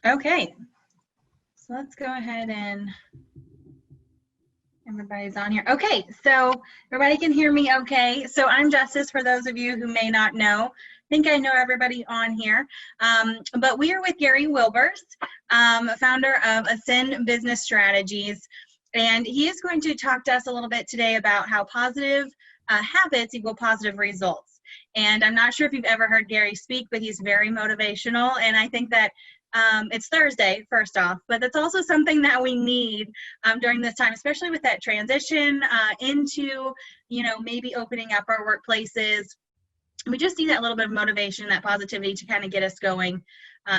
Okay, so let's go ahead and everybody's on here. Okay, so everybody can hear me okay. So I'm Justice, for those of you who may not know. I think I know everybody on here. But we are with Gary Wilbers, founder of Ascend Business Strategies. And he is going to talk to us a little bit today about how positive habits equal positive results. And I'm not sure if you've ever heard Gary speak, but he's very motivational. And I think that it's Thursday, first off, but that's also something that we need during this time, especially with that transition into, maybe opening up our workplaces. We just need that little bit of motivation, that positivity to kind of get us going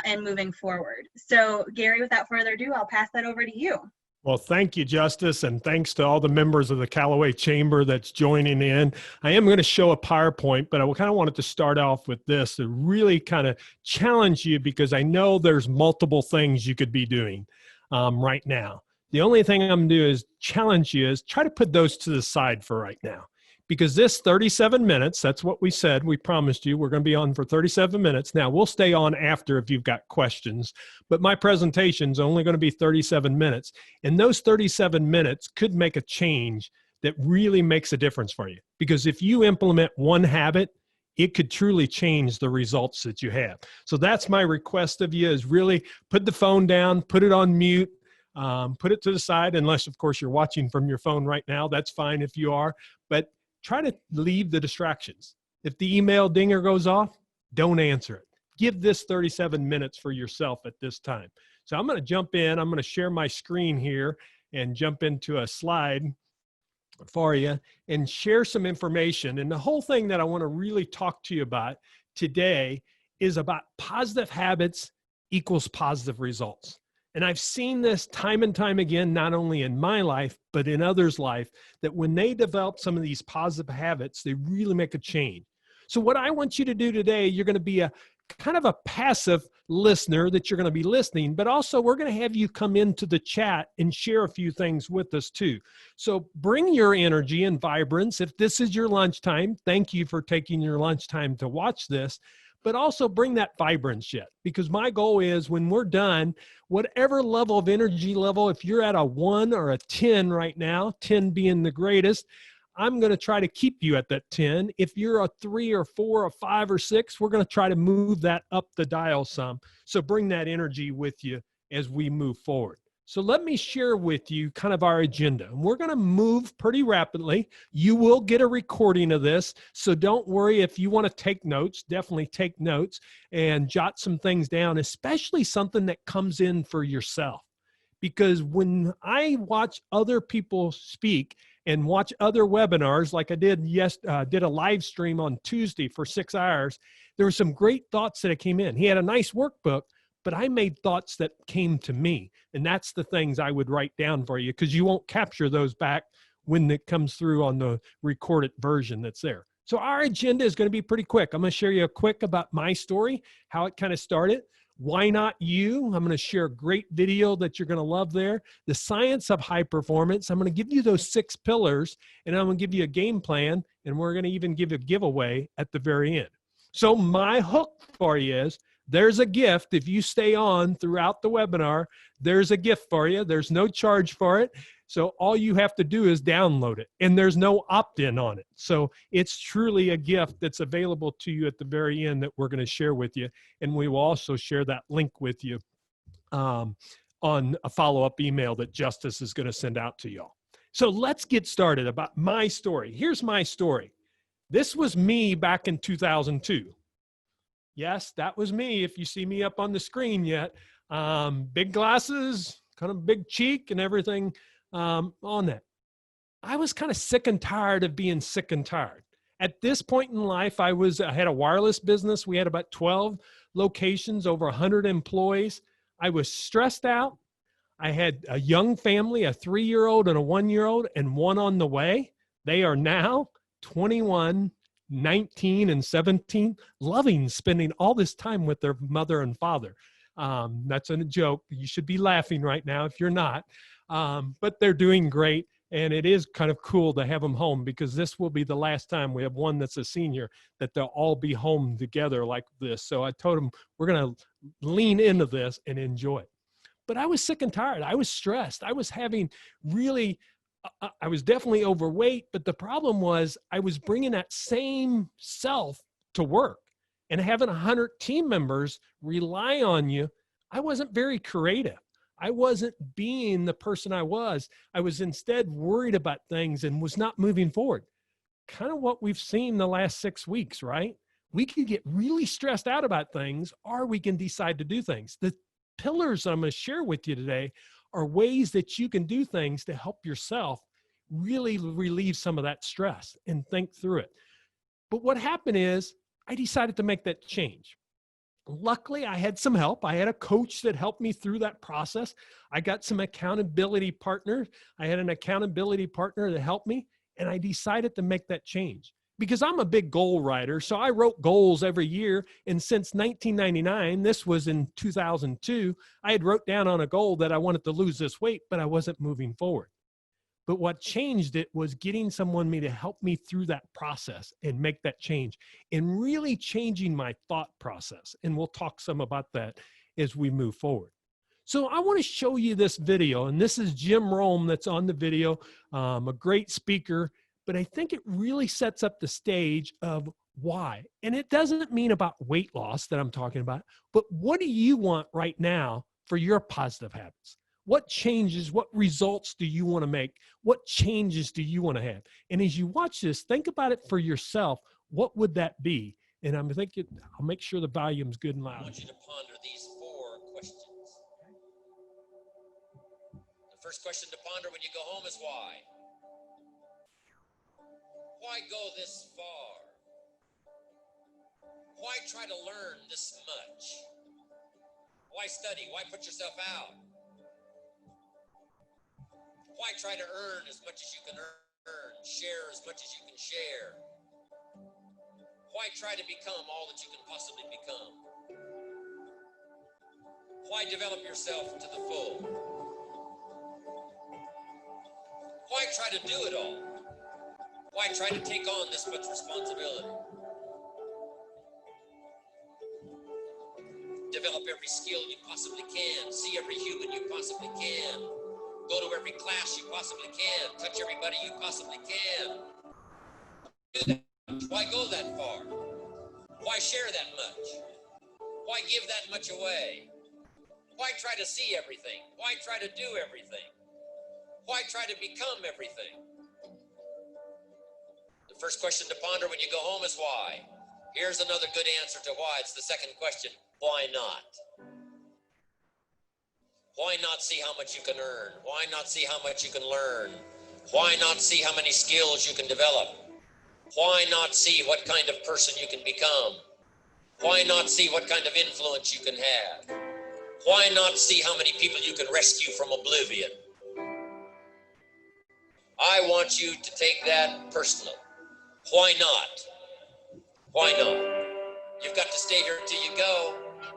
and moving forward. So Gary, without further ado, I'll pass that over to you. Well, thank you, Justice, and thanks to all the members of the Callaway Chamber that's joining in. I am going to show a PowerPoint, but I kind of wanted to start off with this to really kind of challenge you, because I know there's multiple things you could be doing right now. The only thing I'm going to do is challenge you is try to put those to the side for right now. Because this 37 minutes, that's what we said, we promised you, we're going to be on for 37 minutes. Now, we'll stay on after if you've got questions, but my presentation's only going to be 37 minutes. And those 37 minutes could make a change that really makes a difference for you. Because if you implement one habit, it could truly change the results that you have. So that's my request of you, is really put the phone down, put it on mute, put it to the side, unless, of course, you're watching from your phone right now. That's fine if you are, but try to leave the distractions. If the email dinger goes off, don't answer it. Give this 37 minutes for yourself at this time. So I'm going to jump in. I'm going to share my screen here and jump into a slide for you and share some information. And the whole thing that I want to really talk to you about today is about positive habits equals positive results. And I've seen this time and time again, not only in my life, but in others' life, that when they develop some of these positive habits, they really make a change. So what I want you to do today, you're going to be a kind of a passive listener, that you're going to be listening, but also we're going to have you come into the chat and share a few things with us too. So bring your energy and vibrance. If this is your lunchtime, thank you for taking your lunchtime to watch this. But also bring that vibrance yet, because my goal is when we're done, whatever level of energy level, if you're at a 1 or a 10 right now, 10 being the greatest, I'm going to try to keep you at that 10. If you're a 3 or 4 or 5 or 6, we're going to try to move that up the dial some. So bring that energy with you as we move forward. So let me share with you kind of our agenda. And we're going to move pretty rapidly. You will get a recording of this, so don't worry if you want to take notes. Definitely take notes and jot some things down, especially something that comes in for yourself. Because when I watch other people speak and watch other webinars, like I did did a live stream on Tuesday for 6 hours, there were some great thoughts that came in. He had a nice workbook, but I made thoughts that came to me. And that's the things I would write down for you, because you won't capture those back when it comes through on the recorded version that's there. So our agenda is going to be pretty quick. I'm going to share you a quick about my story, how it kind of started. Why not you? I'm going to share a great video that you're going to love there. The science of high performance. I'm going to give you those 6 pillars, and I'm going to give you a game plan, and we're going to even give a giveaway at the very end. So my hook for you is, there's a gift. If you stay on throughout the webinar, there's a gift for you. There's no charge for it. So all you have to do is download it, and there's no opt-in on it. So it's truly a gift that's available to you at the very end that we're going to share with you. And we will also share that link with you on a follow-up email that Justice is going to send out to y'all. So let's get started about my story. Here's my story. This was me back in 2002. Yes, that was me. If you see me up on the screen yet, big glasses, kind of big cheek and everything on that. I was kind of sick and tired of being sick and tired. At this point in life, I had a wireless business. We had about 12 locations, over 100 employees. I was stressed out. I had a young family, a 3-year-old and a 1-year-old, and one on the way. They are now 21, 19 and 17, loving spending all this time with their mother and father. That's a joke. You should be laughing right now if you're not. But they're doing great. And it is kind of cool to have them home, because this will be the last time we have one that's a senior that they'll all be home together like this. So I told them we're going to lean into this and enjoy it. But I was sick and tired. I was stressed. I was having really, I was definitely overweight. But the problem was I was bringing that same self to work, and having 100 team members rely on you. I wasn't very creative. I wasn't being the person I was. I was instead worried about things and was not moving forward. Kind of what we've seen the last 6 weeks, right? We can get really stressed out about things, or we can decide to do things. The pillars I'm going to share with you today are ways that you can do things to help yourself really relieve some of that stress and think through it. But what happened is I decided to make that change. Luckily, I had some help. I had a coach that helped me through that process. I got some accountability partners. I had an accountability partner that helped me, and I decided to make that change because I'm a big goal writer. So I wrote goals every year. And since 1999, this was in 2002, I had wrote down on a goal that I wanted to lose this weight, but I wasn't moving forward. But what changed it was getting someone to help me through that process and make that change, and really changing my thought process. And we'll talk some about that as we move forward. So I want to show you this video, and this is Jim Rome that's on the video, a great speaker, but I think it really sets up the stage of why. And it doesn't mean about weight loss that I'm talking about, but what do you want right now for your positive habits? What changes, what results do you want to make? What changes do you want to have? And as you watch this, think about it for yourself. What would that be? And I'm thinking, I'll make sure the volume's good and loud. I want you to ponder these 4 questions. The first question to ponder when you go home is why? Why go this far? Why try to learn this much? Why study? Why put yourself out? Why try to earn as much as you can earn, share as much as you can share? Why try to become all that you can possibly become? Why develop yourself to the full? Why try to do it all? Why try to take on this much responsibility? Develop every skill you possibly can, see every human you possibly can. Go to every class you possibly can. Touch everybody you possibly can. Do that. Why go that far? Why share that much? Why give that much away? Why try to see everything? Why try to do everything? Why try to become everything? The first question to ponder when you go home is why. Here's another good answer to why. It's the second question. Why not? Why not see how much you can earn? Why not see how much you can learn? Why not see how many skills you can develop? Why not see what kind of person you can become? Why not see what kind of influence you can have? Why not see how many people you can rescue from oblivion? I want you to take that personal. Why not? Why not? You've got to stay here until you go.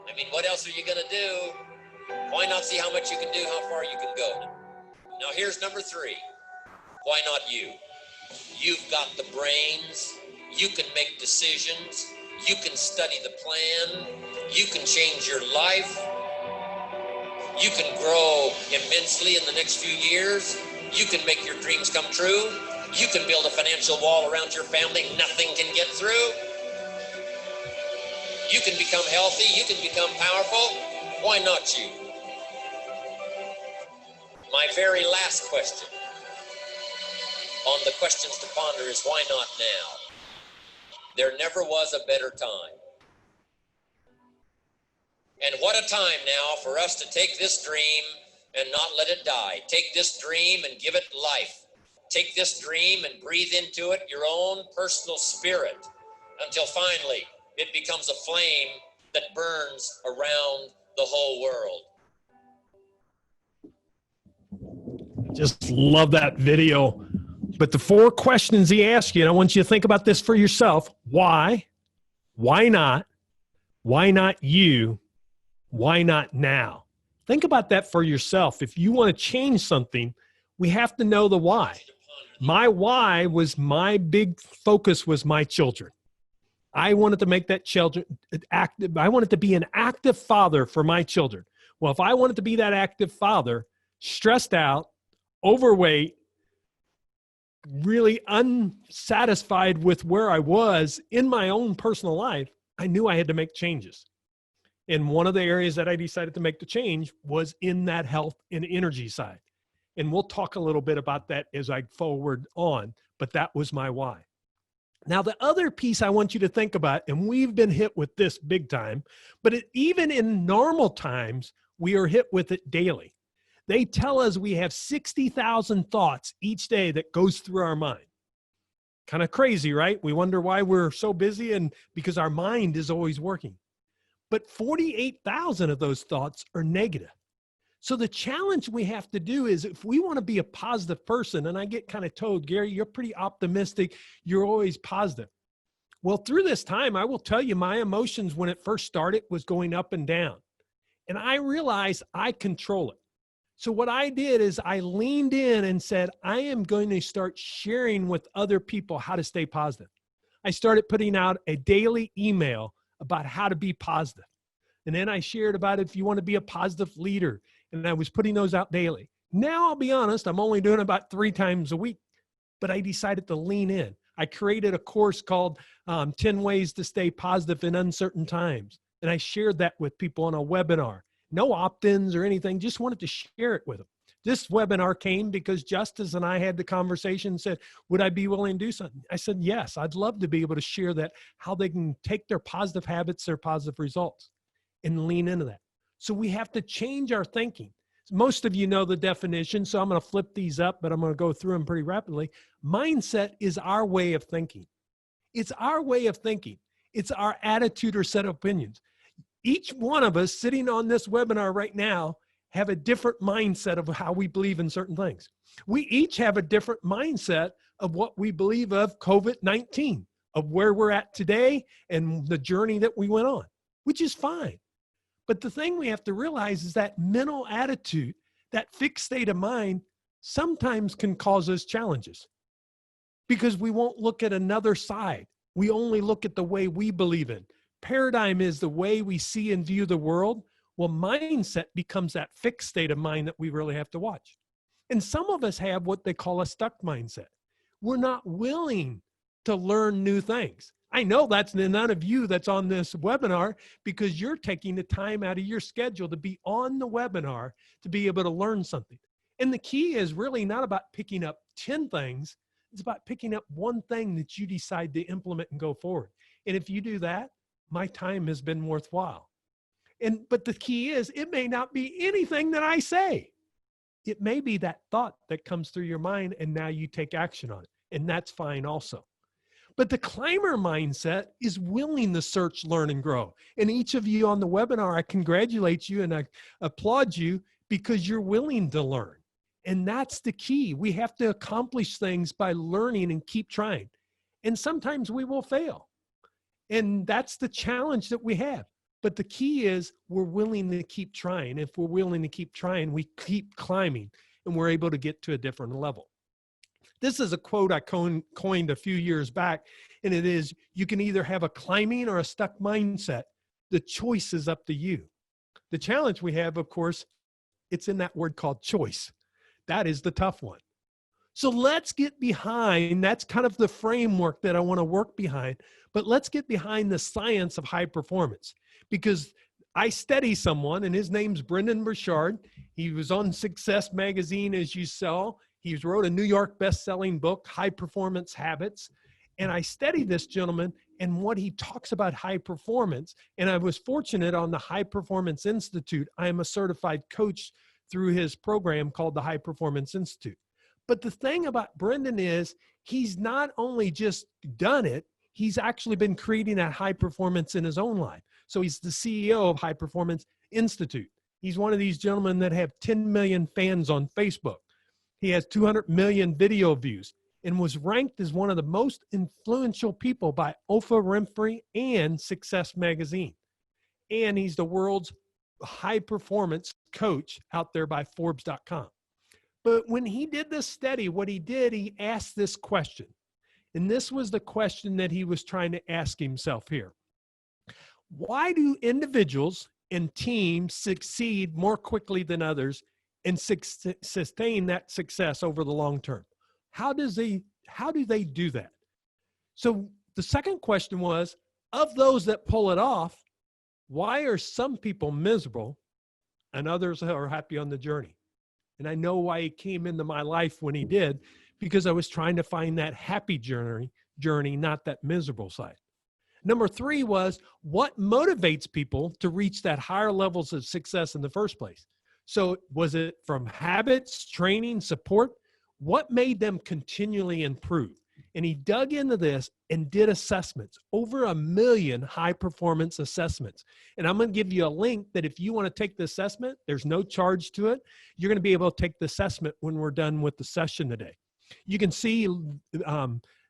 I mean, what else are you going to do? Why not see how much you can do, how far you can go? Now here's number 3. Why not you? You've got the brains. You can make decisions. You can study the plan. You can change your life. You can grow immensely in the next few years. You can make your dreams come true. You can build a financial wall around your family nothing can get through. You can become healthy. You can become powerful. Why not you? My very last question on the questions to ponder is why not now? There never was a better time. And what a time now for us to take this dream and not let it die. Take this dream and give it life. Take this dream and breathe into it your own personal spirit until finally it becomes a flame that burns around the whole world. Just love that video. But the 4 questions he asked you, and I want you to think about this for yourself. Why? Why not? Why not you? Why not now? Think about that for yourself. If you want to change something, We have to know the why. My why was my big focus was my children. I wanted to make that children active. I wanted to be an active father for my children. Well, if I wanted to be that active father, stressed out, overweight, really unsatisfied with where I was in my own personal life, I knew I had to make changes. And one of the areas that I decided to make the change was in that health and energy side. And we'll talk a little bit about that as I forward on, but that was my why. Now, the other piece I want you to think about, and we've been hit with this big time, but even in normal times, we are hit with it daily. They tell us we have 60,000 thoughts each day that goes through our mind. Kind of crazy, right? We wonder why we're so busy, and because our mind is always working. But 48,000 of those thoughts are negative. So the challenge we have to do is, if we want to be a positive person, and I get kind of told, Gary, you're pretty optimistic, you're always positive. Well, through this time, I will tell you, my emotions when it first started was going up and down. And I realized I control it. So what I did is I leaned in and said, I am going to start sharing with other people how to stay positive. I started putting out a daily email about how to be positive. And then I shared about if you want to be a positive leader. And I was putting those out daily. Now, I'll be honest, I'm only doing about 3 times a week, but I decided to lean in. I created a course called 10 Ways to Stay Positive in Uncertain Times. And I shared that with people on a webinar. No opt-ins or anything, just wanted to share it with them. This webinar came because Justice and I had the conversation and said, would I be willing to do something? I said, yes, I'd love to be able to share that, how they can take their positive habits, their positive results, and lean into that. So we have to change our thinking. Most of you know the definition, so I'm going to flip these up, but I'm going to go through them pretty rapidly. Mindset is our way of thinking. It's our way of thinking. It's our attitude or set of opinions. Each one of us sitting on this webinar right now have a different mindset of how we believe in certain things. We each have a different mindset of what we believe of COVID-19, of where we're at today and the journey that we went on, which is fine. But the thing we have to realize is that mental attitude, that fixed state of mind, sometimes can cause us challenges because we won't look at another side. We only look at the way we believe in. Paradigm is the way we see and view the world. Well, mindset becomes that fixed state of mind that we really have to watch. And some of us have what they call a stuck mindset. We're not willing to learn new things. I know that's none of you that's on this webinar because you're taking the time out of your schedule to be on the webinar to be able to learn something. And the key is really not about picking up 10 things. It's about picking up one thing that you decide to implement and go forward. And if you do that, my time has been worthwhile. But the key is, it may not be anything that I say. It may be that thought that comes through your mind and now you take action on it. And that's fine also. But the climber mindset is willing to search, learn, and grow. And each of you on the webinar, I congratulate you and I applaud you because you're willing to learn. And that's the key. We have to accomplish things by learning and keep trying. And sometimes we will fail. And that's the challenge that we have. But the key is we're willing to keep trying. If we're willing to keep trying, we keep climbing and we're able to get to a different level. This is a quote I coined a few years back, and it is, you can either have a climbing or a stuck mindset. The choice is up to you. The challenge we have, of course, it's in that word called choice. That is the tough one. So let's get behind, that's kind of the framework that I want to work behind, but let's get behind the science of high performance, because I study someone, and his name's Brendan Burchard. He was on Success Magazine, as you saw. He wrote a New York best-selling book, High Performance Habits. And I studied this gentleman and what he talks about high performance. And I was fortunate on the High Performance Institute. I am a certified coach through his program called the High Performance Institute. But the thing about Brendan is he's not only just done it, he's actually been creating that high performance in his own life. So he's the CEO of High Performance Institute. He's one of these gentlemen that have 10 million fans on Facebook. He has 200 million video views and was ranked as one of the most influential people by Oprah Winfrey and Success Magazine. And he's the world's high performance coach out there by Forbes.com. But when he did this study, what he did, he asked this question. And this was the question that he was trying to ask himself here. Why do individuals and teams succeed more quickly than others and sustain that success over the long term? How do they do that? So the second question was, of those that pull it off, why are some people miserable and others are happy on the journey? And I know why he came into my life when he did, because I was trying to find that happy journey, not that miserable side. Number 3 was, what motivates people to reach that higher levels of success in the first place? So was it from habits, training, support? What made them continually improve? And he dug into this and did assessments, over 1 million high performance assessments. And I'm going to give you a link that if you want to take the assessment, there's no charge to it. You're going to be able to take the assessment when we're done with the session today. You can see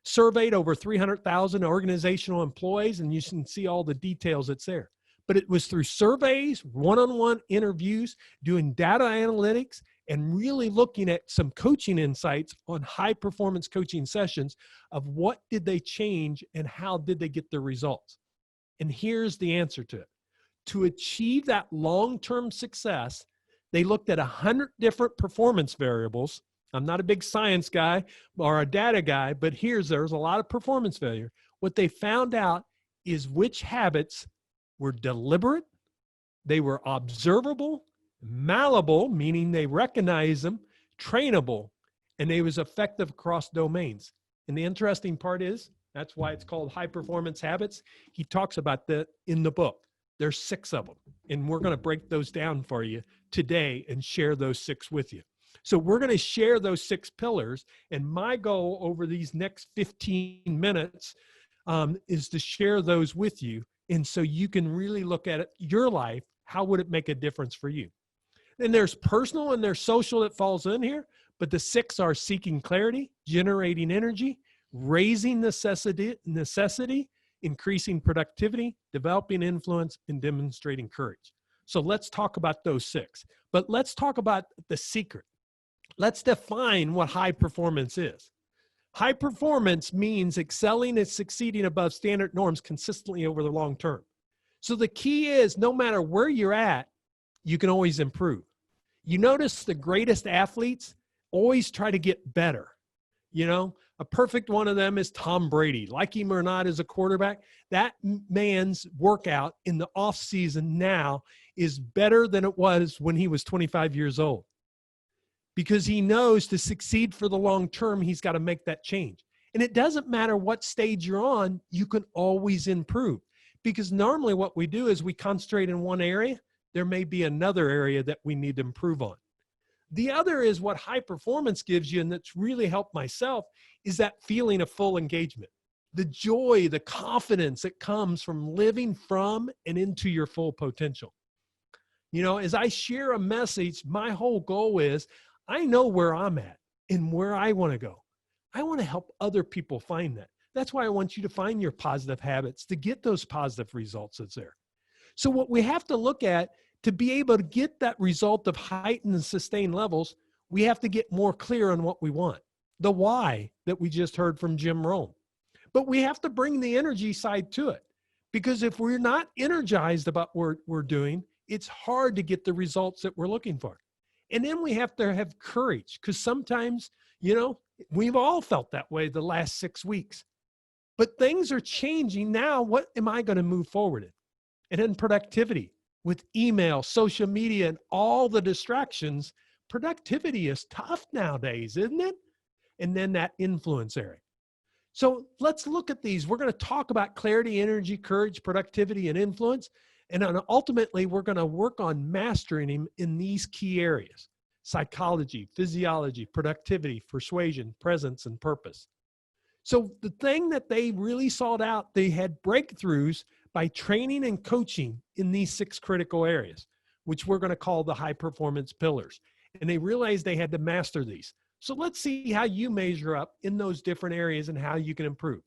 surveyed over 300,000 organizational employees, and you can see all the details that's there. But it was through surveys, one-on-one interviews, doing data analytics, and really looking at some coaching insights on high performance coaching sessions of what did they change and how did they get the results. And here's the answer to it. To achieve that long-term success, they looked at 100 different performance variables. I'm not a big science guy or a data guy, but there's a lot of performance failure. What they found out is which habits were deliberate, they were observable, malleable, meaning they recognize them, trainable, and they was effective across domains. And the interesting part is, that's why it's called high performance habits. He talks about that in the book. There's 6 of them, and we're going to break those down for you today and share those 6 with you. So we're going to share those 6 pillars, and my goal over these next 15 minutes is to share those with you, and so you can really look at it, your life, how would it make a difference for you? And there's personal and there's social that falls in here, but the 6 are seeking clarity, generating energy, raising necessity, increasing productivity, developing influence, and demonstrating courage. So let's talk about those 6, but let's talk about the secret. Let's define what high performance is. High performance means excelling and succeeding above standard norms consistently over the long term. So the key is, no matter where you're at, you can always improve. You notice the greatest athletes always try to get better. You know, a perfect one of them is Tom Brady. Like him or not as a quarterback, that man's workout in the off season now is better than it was when he was 25 years old. Because he knows to succeed for the long term, he's got to make that change. And it doesn't matter what stage you're on, you can always improve. Because normally what we do is we concentrate in one area. There may be another area that we need to improve on. The other is what high performance gives you, and that's really helped myself, is that feeling of full engagement. The joy, the confidence that comes from living from and into your full potential. You know, as I share a message, my whole goal is, I know where I'm at and where I want to go. I want to help other people find that. That's why I want you to find your positive habits to get those positive results that's there. So what we have to look at to be able to get that result of heightened and sustained levels, we have to get more clear on what we want. The why that we just heard from Jim Rome. But we have to bring the energy side to it, because if we're not energized about what we're doing, it's hard to get the results that we're looking for. And then we have to have courage, because sometimes, you know, we've all felt that way the last 6 weeks. But things are changing now. What am I going to move forward in? And then productivity with email, social media, and all the distractions, productivity is tough nowadays, isn't it? And then that influence area. So let's look at these. We're going to talk about clarity, energy, courage, productivity, and influence. And ultimately, we're going to work on mastering him in these key areas: psychology, physiology, productivity, persuasion, presence, and purpose. So the thing that they really sought out, they had breakthroughs by training and coaching in these 6 critical areas, which we're going to call the high performance pillars. And they realized they had to master these. So let's see how you measure up in those different areas and how you can improve.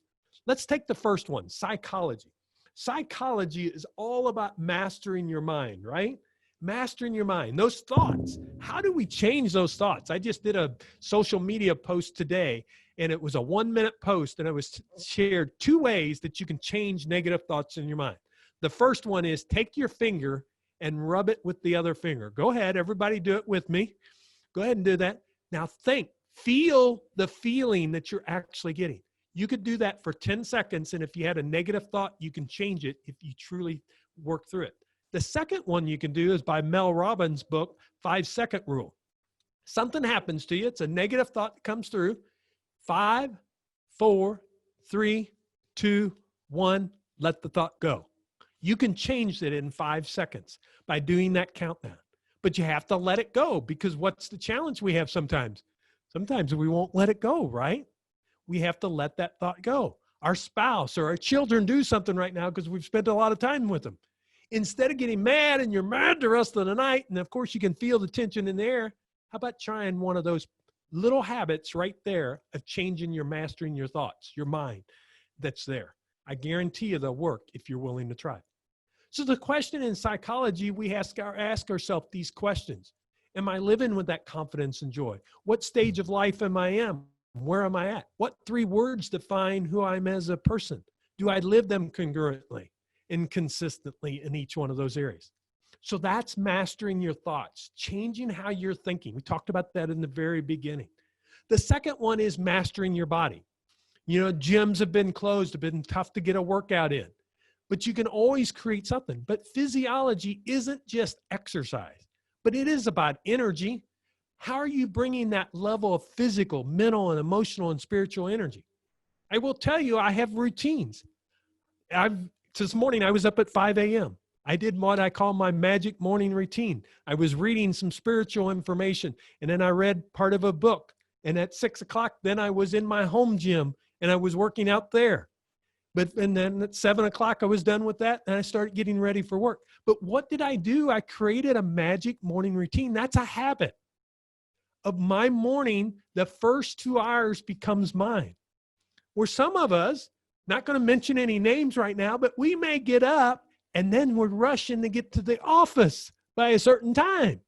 Let's take the first one, psychology. Psychology is all about mastering your mind, right? Mastering your mind, those thoughts. How do we change those thoughts? I just did a social media post today, and it was a 1-minute post, and it was shared 2 ways that you can change negative thoughts in your mind. The first one is take your finger and rub it with the other finger. Go ahead, everybody do it with me. Go ahead and do that. Now feel the feeling that you're actually getting. You could do that for 10 seconds, and if you had a negative thought, you can change it if you truly work through it. The second one you can do is by Mel Robbins' book, 5-Second Rule. Something happens to you. It's a negative thought that comes through. 5, 4, 3, 2, 1, let the thought go. You can change it in 5 seconds by doing that countdown. But you have to let it go, because what's the challenge we have sometimes? Sometimes we won't let it go, right? We have to let that thought go. Our spouse or our children do something right now because we've spent a lot of time with them. Instead of getting mad and you're mad the rest of the night, and of course you can feel the tension in the air, how about trying one of those little habits right there of changing your mastering your thoughts, your mind that's there? I guarantee you they'll work if you're willing to try. So the question in psychology, we ask ourselves these questions. Am I living with that confidence and joy? What stage of life am I in? Where am I at? What 3 words define who I'm as a person? Do I live them congruently and consistently in each one of those areas? So that's mastering your thoughts, changing how you're thinking. We talked about that in the very beginning. The second one is mastering your body. You know, gyms have been closed. It's been tough to get a workout in, but you can always create something. But physiology isn't just exercise, but it is about energy. How are you bringing that level of physical, mental, and emotional and spiritual energy? I will tell you, I have routines. This morning, I was up at 5 a.m. I did what I call my magic morning routine. I was reading some spiritual information, and then I read part of a book. And at 6 o'clock, then I was in my home gym, and I was working out there. And then at 7 o'clock, I was done with that, and I started getting ready for work. But what did I do? I created a magic morning routine. That's a habit. Of my morning, the first 2 hours becomes mine. Where some of us, not going to mention any names right now, but we may get up and then we're rushing to get to the office by a certain time.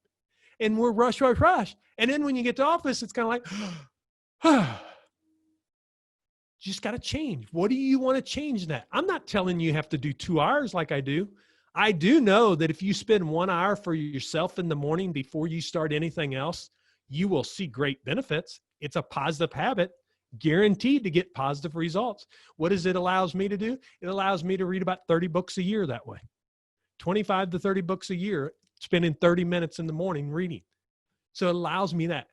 And we're rush. And then when you get to office, it's kind of like, just got to change. What do you want to change that? I'm not telling you have to do 2 hours like I do. I do know that if you spend 1 hour for yourself in the morning before you start anything else, you will see great benefits. It's a positive habit, guaranteed to get positive results. What does it allows me to do? It allows me to read about 30 books a year that way. 25 to 30 books a year, spending 30 minutes in the morning reading. So it allows me that.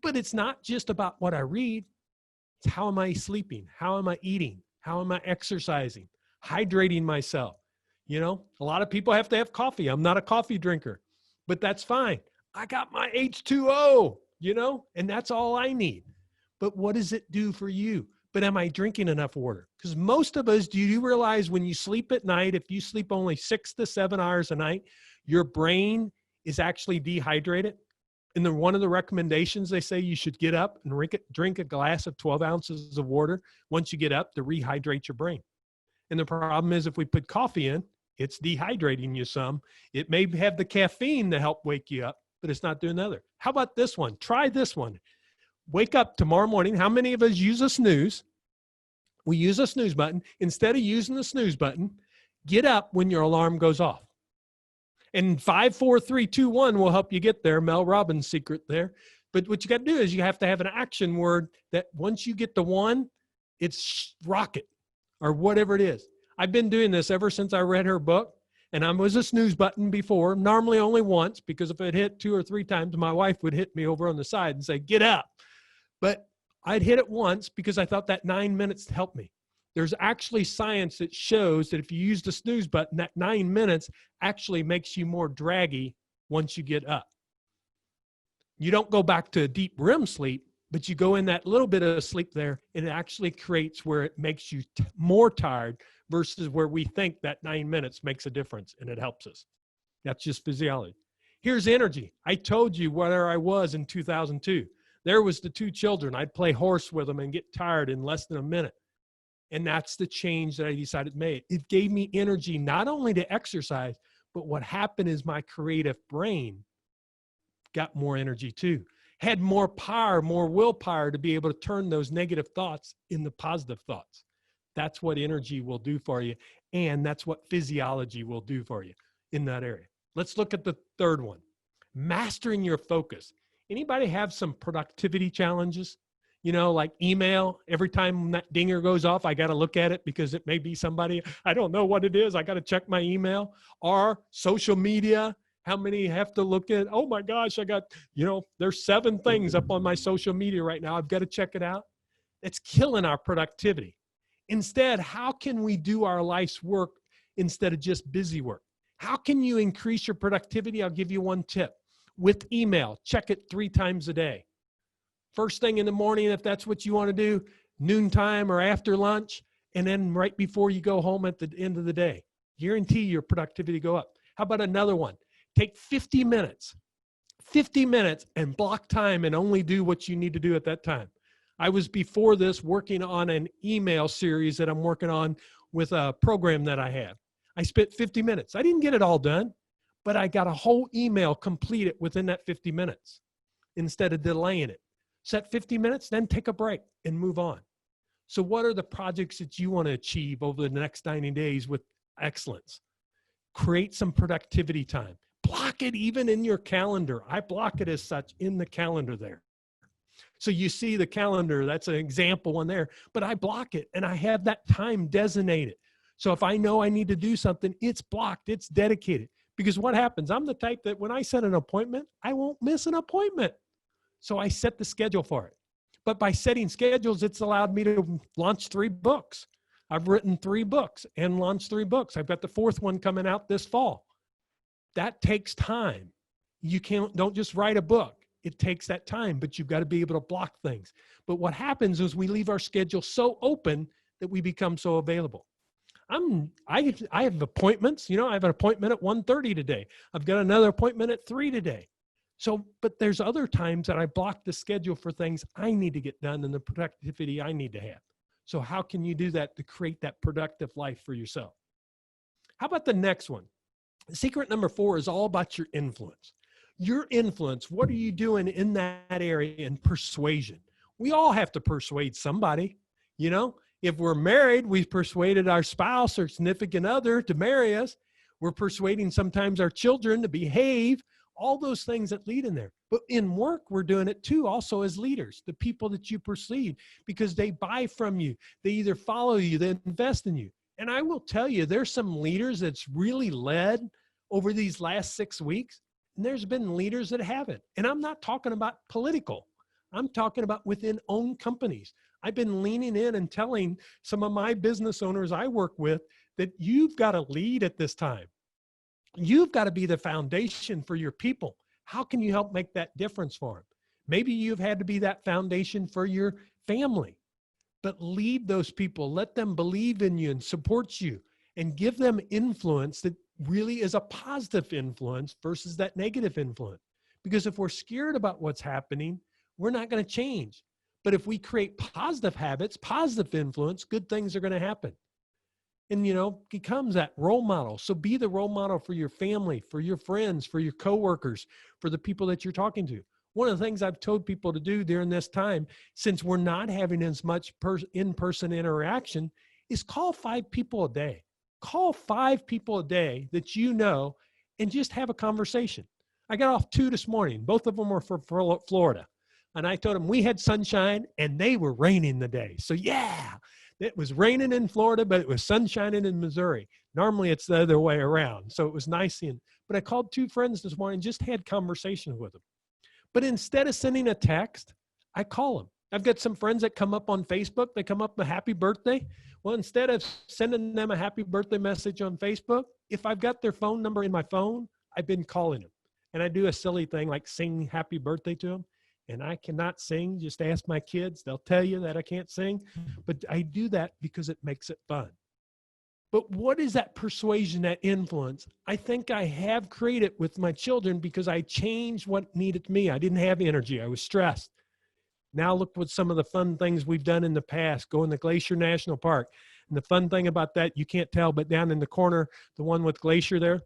But it's not just about what I read. It's how am I sleeping? How am I eating? How am I exercising? Hydrating myself. You know, a lot of people have to have coffee. I'm not a coffee drinker, but that's fine. I got my H2O, you know, and that's all I need. But what does it do for you? But am I drinking enough water? Because most of us, do you realize when you sleep at night, if you sleep only 6 to 7 hours a night, your brain is actually dehydrated? And one of the recommendations, they say you should get up and drink a glass of 12 ounces of water once you get up to rehydrate your brain. And the problem is if we put coffee in, it's dehydrating you some. It may have the caffeine to help wake you up, but it's not doing the other. How about this one? Try this one. Wake up tomorrow morning. How many of us use a snooze? We use a snooze button. Instead of using the snooze button, get up when your alarm goes off. And 5, 4, 3, 2, 1 will help you get there. Mel Robbins' secret there. But what you got to do is you have to have an action word that once you get to 1, it's rocket or whatever it is. I've been doing this ever since I read her book. And I was a snooze button before, normally only once, because if it hit 2 or 3 times, my wife would hit me over on the side and say, get up. But I'd hit it once because I thought that 9 minutes helped me. There's actually science that shows that if you use the snooze button, that 9 minutes actually makes you more draggy once you get up. You don't go back to a deep REM sleep, but you go in that little bit of sleep there, and it actually creates where it makes you more tired versus where we think that 9 minutes makes a difference and it helps us. That's just physiology. Here's energy. I told you where I was in 2002. There was the 2 children. I'd play horse with them and get tired in less than a minute. And that's the change that I decided to make. It gave me energy not only to exercise, But what happened is my creative brain got more energy too, had more power, more willpower to be able to turn those negative thoughts into positive thoughts. That's what energy will do for you. And that's what physiology will do for you in that area. Let's look at the third one, mastering your focus. Anybody have some productivity challenges? You know, like email, every time that dinger goes off, I got to look at it because it may be somebody, I don't know what it is. I got to check my email. Or social media. How many have to look at, oh my gosh, I got, you know, there's 7 things up on my social media right now. I've got to check it out. It's killing our productivity. Instead, how can we do our life's work instead of just busy work? How can you increase your productivity? I'll give you one tip. With email, check it 3 times a day. First thing in the morning, if that's what you want to do, noontime or after lunch, and then right before you go home at the end of the day. Guarantee your productivity go up. How about another one? Take 50 minutes and block time and only do what you need to do at that time. I was before this working on an email series that I'm working on with a program that I have. I spent 50 minutes. I didn't get it all done, but I got a whole email completed within that 50 minutes instead of delaying it. Set 50 minutes, then take a break and move on. So what are the projects that you want to achieve over the next 90 days with excellence? Create some productivity time. Block it even in your calendar. I block it as such in the calendar there. So you see the calendar, that's an example one there, but I block it and I have that time designated. So if I know I need to do something, it's blocked, it's dedicated. Because what happens? I'm the type that when I set an appointment, I won't miss an appointment. So I set the schedule for it. But by setting schedules, it's allowed me to launch 3 books. I've written 3 books and launched 3 books. I've got the 4th one coming out this fall. That takes time. You don't just write a book. It takes that time, but you've got to be able to block things. But what happens is we leave our schedule so open that we become so available. I have appointments. You know, I have an appointment at 1:30 today. I've got another appointment at 3 today. So, but there's other times that I block the schedule for things I need to get done and the productivity I need to have. So how can you do that to create that productive life for yourself? How about the next one? Secret number 4 is all about your influence. Your influence, what are you doing in that area in persuasion? We all have to persuade somebody. You know, if we're married, we've persuaded our spouse or significant other to marry us. We're persuading sometimes our children to behave, all those things that lead in there. But in work, we're doing it too, also as leaders, the people that you perceive, because they buy from you. They either follow you, they invest in you. And I will tell you, there's some leaders that's really led over these last 6 weeks. And there's been leaders that haven't. And I'm not talking about political. I'm talking about within own companies. I've been leaning in and telling some of my business owners I work with that you've got to lead at this time. You've got to be the foundation for your people. How can you help make that difference for them? Maybe you've had to be that foundation for your family, but lead those people. Let them believe in you and support you and give them influence that really is a positive influence versus that negative influence. Because if we're scared about what's happening, we're not going to change. But if we create positive habits, positive influence, good things are going to happen. And, you know, becomes that role model. So be the role model for your family, for your friends, for your coworkers, for the people that you're talking to. One of the things I've told people to do during this time, since we're not having as much in-person interaction, is call 5 people a day. Call 5 people a day that you know and just have a conversation. I got off 2 this morning. Both of them were from Florida. And I told them we had sunshine and they were raining the day. So yeah, it was raining in Florida, but it was sunshining in Missouri. Normally it's the other way around. So it was nice. But I called 2 friends this morning, just had conversations with them. But instead of sending a text, I call them. I've got some friends that come up on Facebook. They come up with a happy birthday. Well, instead of sending them a happy birthday message on Facebook, if I've got their phone number in my phone, I've been calling them. And I do a silly thing like sing happy birthday to them. And I cannot sing. Just ask my kids. They'll tell you that I can't sing. But I do that because it makes it fun. But what is that persuasion, that influence? I think I have created with my children because I changed what needed me. I didn't have energy. I was stressed. Now look what some of the fun things we've done in the past, going to Glacier National Park. And the fun thing about that, you can't tell, but down in the corner, the one with Glacier there,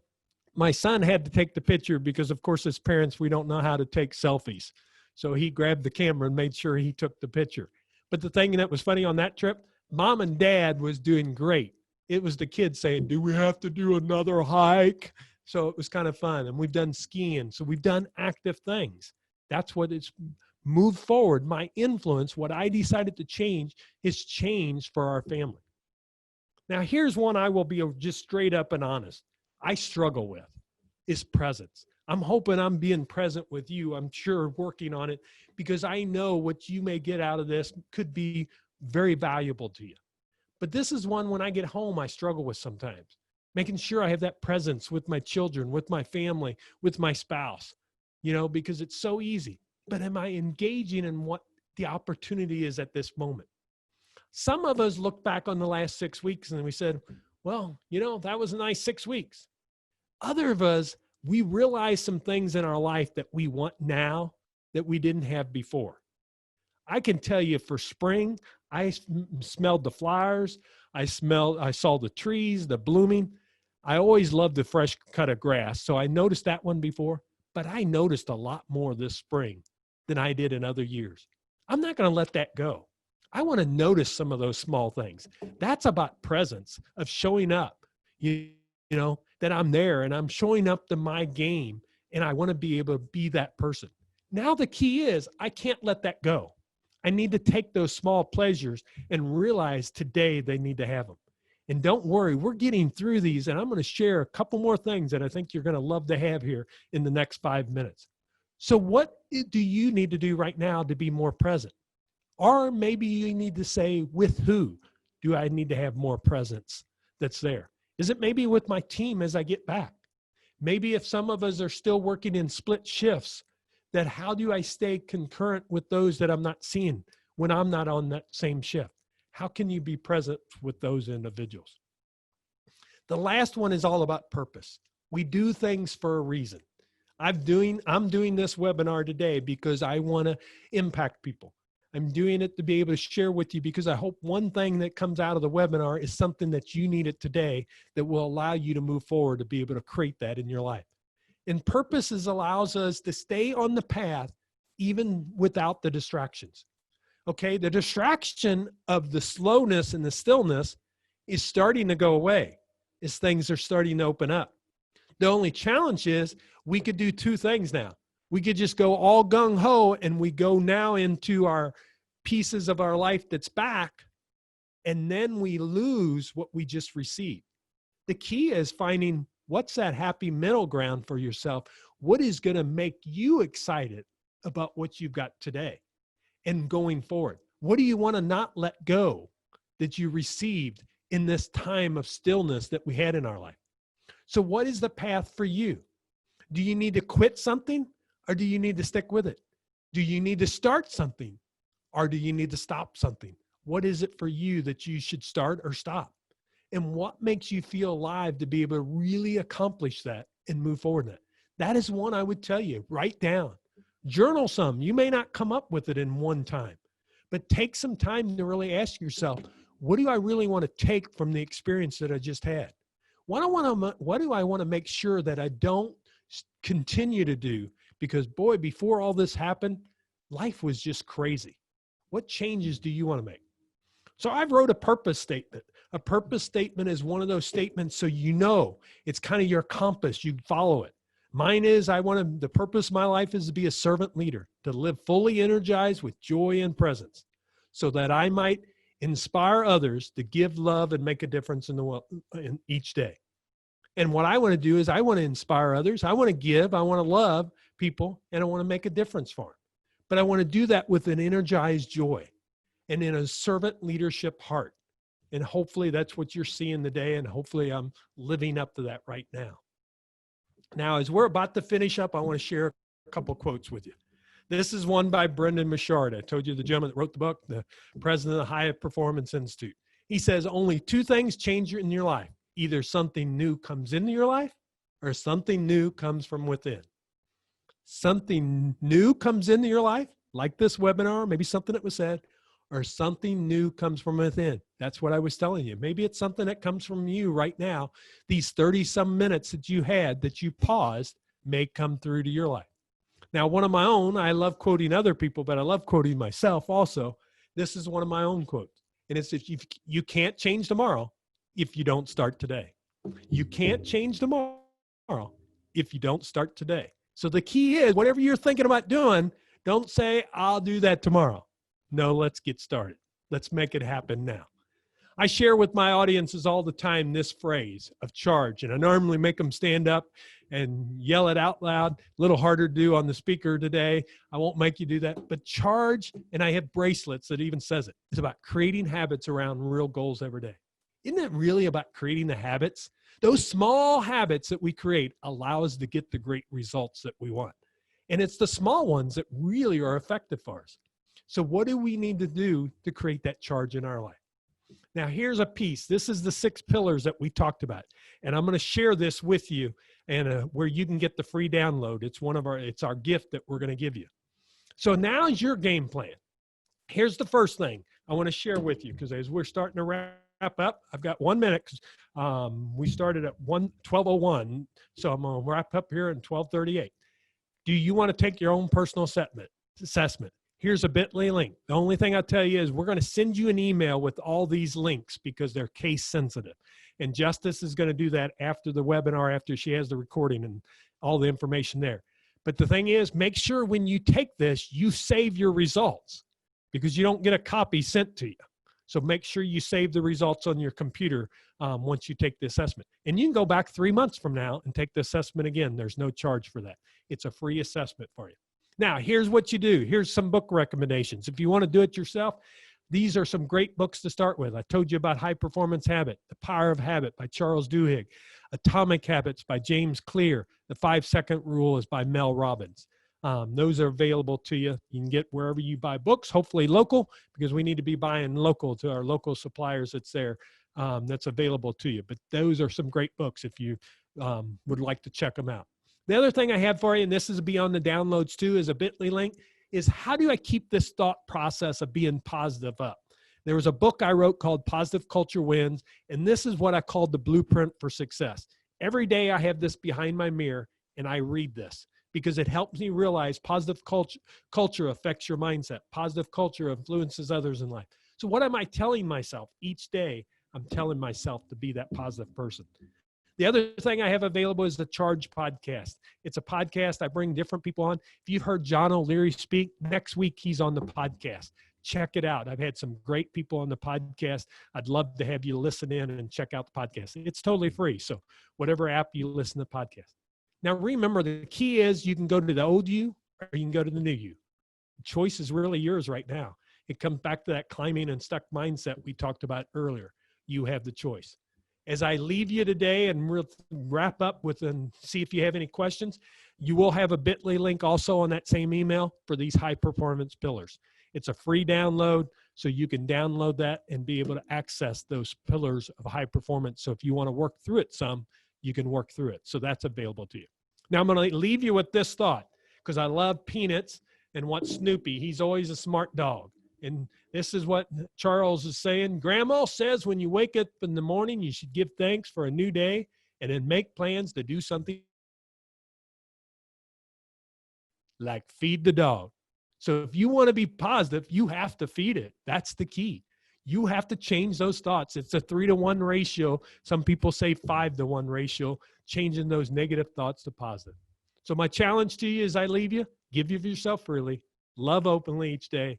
my son had to take the picture because, of course, as parents, we don't know how to take selfies. So he grabbed the camera and made sure he took the picture. But the thing that was funny on that trip, mom and dad was doing great. It was the kids saying, do we have to do another hike? So it was kind of fun. And we've done skiing. So we've done active things. That's what it's moved forward. My influence, what I decided to change, is changed for our family. Now, here's one I will be just straight up and honest. I struggle with is presence. I'm hoping I'm being present with you. I'm sure working on it because I know what you may get out of this could be very valuable to you. But this is one when I get home, I struggle with sometimes, making sure I have that presence with my children, with my family, with my spouse, because it's so easy. But am I engaging in what the opportunity is at this moment? Some of us look back on the last 6 weeks and we said, well, that was a nice 6 weeks. Other of us, we realize some things in our life that we want now that we didn't have before. I can tell you for spring, I smelled the flowers. I saw the trees, the blooming. I always loved the fresh cut of grass. So I noticed that one before, but I noticed a lot more this spring than I did in other years. I'm not going to let that go. I want to notice some of those small things. That's about presence, of showing up, that I'm there and I'm showing up to my game and I want to be able to be that person. Now the key is I can't let that go. I need to take those small pleasures and realize today they need to have them. And don't worry, we're getting through these and I'm going to share a couple more things that I think you're going to love to have here in the next 5 minutes. So what do you need to do right now to be more present? Or maybe you need to say, with who do I need to have more presence that's there? Is it maybe with my team as I get back? Maybe if some of us are still working in split shifts, that how do I stay concurrent with those that I'm not seeing when I'm not on that same shift? How can you be present with those individuals? The last one is all about purpose. We do things for a reason. I'm doing this webinar today because I want to impact people. I'm doing it to be able to share with you because I hope one thing that comes out of the webinar is something that you needed today that will allow you to move forward to be able to create that in your life. And purposes allows us to stay on the path even without the distractions. Okay, the distraction of the slowness and the stillness is starting to go away as things are starting to open up. The only challenge is we could do two things now. We could just go all gung-ho and we go now into our pieces of our life that's back, and then we lose what we just received. The key is finding what's that happy middle ground for yourself. What is going to make you excited about what you've got today and going forward? What do you want to not let go that you received in this time of stillness that we had in our life? So what is the path for you? Do you need to quit something or do you need to stick with it? Do you need to start something or do you need to stop something? What is it for you that you should start or stop? And what makes you feel alive to be able to really accomplish that and move forward in it? That is one I would tell you, write down. Journal some. You may not come up with it in one time, but take some time to really ask yourself, what do I really want to take from the experience that I just had? What do I want to make sure that I don't continue to do? Because boy, before all this happened, life was just crazy. What changes do you want to make? So I've wrote a purpose statement. A purpose statement is one of those statements so you know it's kind of your compass. You follow it. Mine is the purpose of my life is to be a servant leader, to live fully energized with joy and presence so that I might inspire others to give love and make a difference in each day. And what I want to do is I want to inspire others. I want to give. I want to love people, and I want to make a difference for them. But I want to do that with an energized joy and in a servant leadership heart. And hopefully that's what you're seeing today, and hopefully I'm living up to that right now. Now, as we're about to finish up, I want to share a couple quotes with you. This is one by Brendan Michard. I told you the gentleman that wrote the book, the president of the High Performance Institute. He says, only two things change in your life. Either something new comes into your life or something new comes from within. Something new comes into your life, like this webinar, maybe something that was said, or something new comes from within. That's what I was telling you. Maybe it's something that comes from you right now. These 30-some minutes that you had that you paused may come through to your life. Now, one of my own, I love quoting other people, but I love quoting myself also. This is one of my own quotes. And it's, if you can't change tomorrow if you don't start today. You can't change tomorrow if you don't start today. So the key is, whatever you're thinking about doing, don't say, I'll do that tomorrow. No, let's get started. Let's make it happen now. I share with my audiences all the time this phrase of charge, and I normally make them stand up and yell it out loud. A little harder to do on the speaker today. I won't make you do that, but charge, and I have bracelets that even says it. It's about creating habits around real goals every day. Isn't it really about creating the habits? Those small habits that we create allow us to get the great results that we want. And it's the small ones that really are effective for us. So what do we need to do to create that charge in our life? Now, here's a piece. This is the 6 pillars that we talked about. And I'm going to share this with you, and where you can get the free download. It's our gift that we're going to give you. So now is your game plan. Here's the first thing I want to share with you, because as we're starting to wrap up, I've got 1 minute. We started at 12:01. So I'm going to wrap up here at 12:38. Do you want to take your own personal assessment? Here's a bit.ly link. The only thing I'll tell you is we're going to send you an email with all these links because they're case sensitive. And Justice is going to do that after the webinar, after she has the recording and all the information there. But the thing is, make sure when you take this, you save your results, because you don't get a copy sent to you. So make sure you save the results on your computer once you take the assessment. And you can go back 3 months from now and take the assessment again. There's no charge for that. It's a free assessment for you. Now, here's what you do. Here's some book recommendations. If you want to do it yourself, these are some great books to start with. I told you about High Performance Habit, The Power of Habit by Charles Duhigg, Atomic Habits by James Clear, The 5-Second Rule is by Mel Robbins. Those are available to you. You can get wherever you buy books, hopefully local, because we need to be buying local to our local suppliers that's there, that's available to you. But those are some great books if you would like to check them out. The other thing I have for you, and this is beyond the downloads too, is a bit.ly link, is how do I keep this thought process of being positive up? There was a book I wrote called Positive Culture Wins, and this is what I called the blueprint for success. Every day I have this behind my mirror, and I read this because it helps me realize positive culture affects your mindset. Positive culture influences others in life. So what am I telling myself each day? I'm telling myself to be that positive person. The other thing I have available is the Charge podcast. It's a podcast. I bring different people on. If you've heard John O'Leary speak, next week he's on the podcast. Check it out. I've had some great people on the podcast. I'd love to have you listen in and check out the podcast. It's totally free. So whatever app you listen to the podcast. Now remember, the key is you can go to the old you or you can go to the new you. The choice is really yours right now. It comes back to that climbing and stuck mindset we talked about earlier. You have the choice. As I leave you today and we'll wrap up with and see if you have any questions, you will have a bit.ly link also on that same email for these high performance pillars. It's a free download, so you can download that and be able to access those pillars of high performance. So if you want to work through it some, you can work through it. So that's available to you. Now I'm going to leave you with this thought, because I love Peanuts and what Snoopy, he's always a smart dog. And this is what Charles is saying. Grandma says when you wake up in the morning, you should give thanks for a new day and then make plans to do something like feed the dog. So if you want to be positive, you have to feed it. That's the key. You have to change those thoughts. It's a 3-to-1 ratio. Some people say 5-to-1 ratio, changing those negative thoughts to positive. So my challenge to you as I leave you, give yourself freely, love openly each day,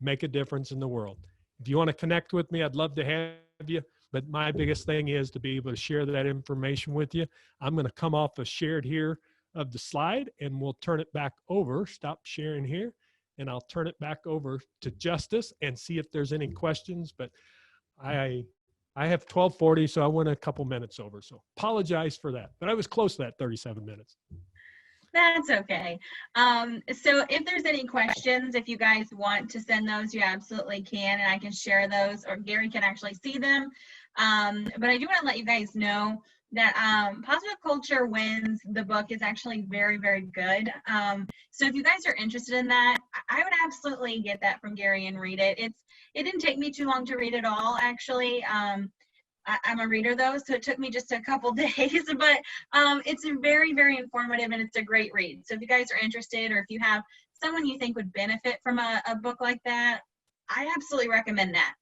make a difference in the world. If you want to connect with me, I'd love to have you. But my biggest thing is to be able to share that information with you. I'm going to come off a shared here of the slide, and we'll turn it back over. Stop sharing here, and I'll turn it back over to Justice and see if there's any questions. But I have 12:40, so I went a couple minutes over. So apologize for that. But I was close to that 37 minutes. That's okay. So if there's any questions, if you guys want to send those, you absolutely can, and I can share those, or Gary can actually see them. But I do want to let you guys know that Positive Culture Wins, the book, is actually very, very good. So if you guys are interested in that, I would absolutely get that from Gary and read it. It didn't take me too long to read it all, actually. I'm a reader though, so it took me just a couple days, but it's very, very informative and it's a great read. So if you guys are interested, or if you have someone you think would benefit from a book like that, I absolutely recommend that.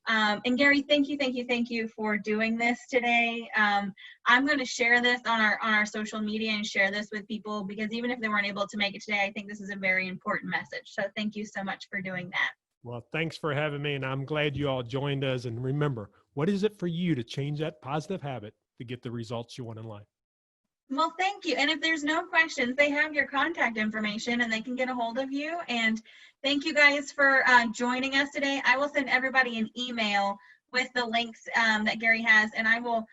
And Gary, thank you for doing this today. I'm going to share this on our social media and share this with people, because even if they weren't able to make it today, I think this is a very important message. So thank you so much for doing that. Well, thanks for having me, and I'm glad you all joined us. And remember, what is it for you to change that positive habit to get the results you want in life? Well, thank you. And if there's no questions, they have your contact information and they can get a hold of you. And thank you guys for joining us today. I will send everybody an email with the links that Gary has, and I will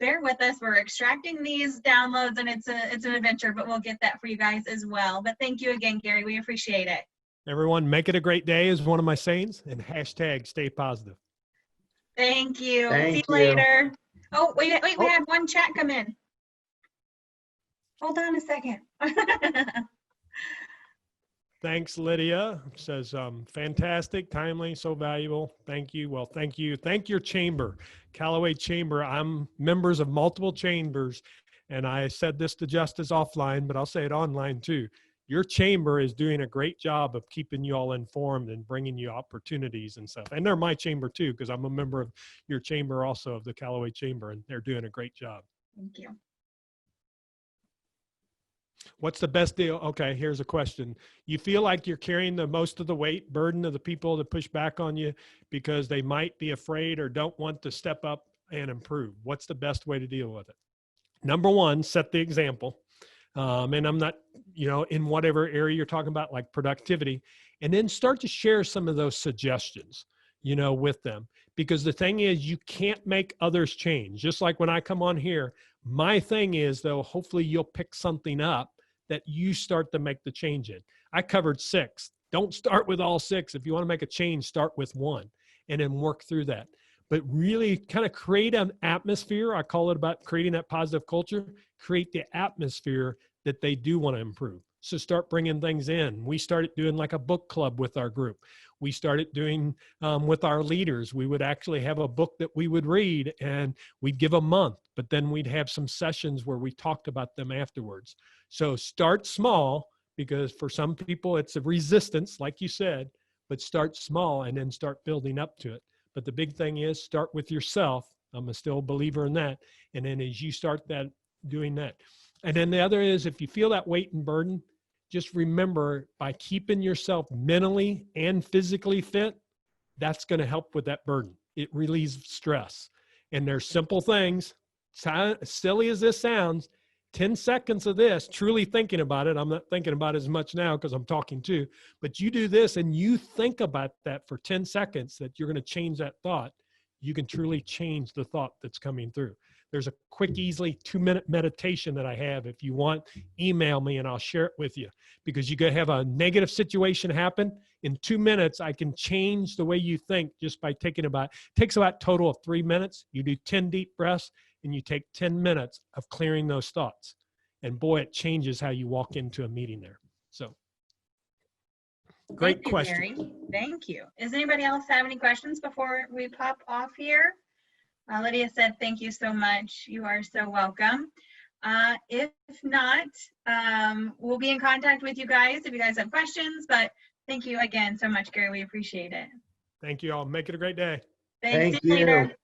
bear with us. We're extracting these downloads and it's an adventure, but we'll get that for you guys as well. But thank you again, Gary. We appreciate it. Everyone, make it a great day is one of my sayings, and hashtag stay positive. Thank you. Thank See you you. later. Oh, wait, we had one chat come in. Hold on a second. Thanks, Lydia. Says, fantastic, timely, so valuable. Thank you. Well, thank you. Thank your chamber, Callaway Chamber. I'm members of multiple chambers, and I said this to Justice offline, but I'll say it online too. Your chamber is doing a great job of keeping you all informed and bringing you opportunities and stuff. And they're my chamber too, because I'm a member of your chamber also, of the Callaway Chamber, and they're doing a great job. Thank you. What's the best deal? Okay, here's a question. You feel like you're carrying the most of the weight, burden of the people that push back on you because they might be afraid or don't want to step up and improve. What's the best way to deal with it? Number one, set the example. And I'm not, in whatever area you're talking about, like productivity, and then start to share some of those suggestions, with them. Because the thing is, you can't make others change. Just like when I come on here, my thing is, though, hopefully you'll pick something up that you start to make the change in. I covered 6. Don't start with all 6. If you want to make a change, start with 1 and then work through that. But really kind of create an atmosphere. I call it about creating that positive culture, create the atmosphere that they do want to improve. So start bringing things in. We started doing like a book club with our group. We started doing with our leaders. We would actually have a book that we would read and we'd give a month, but then we'd have some sessions where we talked about them afterwards. So start small, because for some people it's a resistance, like you said, but start small and then start building up to it. But the big thing is start with yourself. I'm still a believer in that. And then as you start doing that. And then the other is, if you feel that weight and burden, just remember, by keeping yourself mentally and physically fit, that's going to help with that burden. It relieves stress. And there's simple things, silly as this sounds, 10 seconds of this, truly thinking about it. I'm not thinking about it as much now because I'm talking too, but you do this and you think about that for 10 seconds, that you're going to change that thought. You can truly change the thought that's coming through. There's a quick, easily 2-minute meditation that I have. If you want, email me and I'll share it with you, because you could have a negative situation happen. In 2 minutes, I can change the way you think just by taking it takes about a total of 3 minutes. You do 10 deep breaths and you take 10 minutes of clearing those thoughts. And boy, it changes how you walk into a meeting there. So great question. Gary. Thank you. Does anybody else have any questions before we pop off here? Lydia said, thank you so much. You are so welcome. If not, we'll be in contact with you guys if you guys have questions, but thank you again so much, Gary. We appreciate it. Thank you all. Make it a great day. Thanks. Thank See you later. you.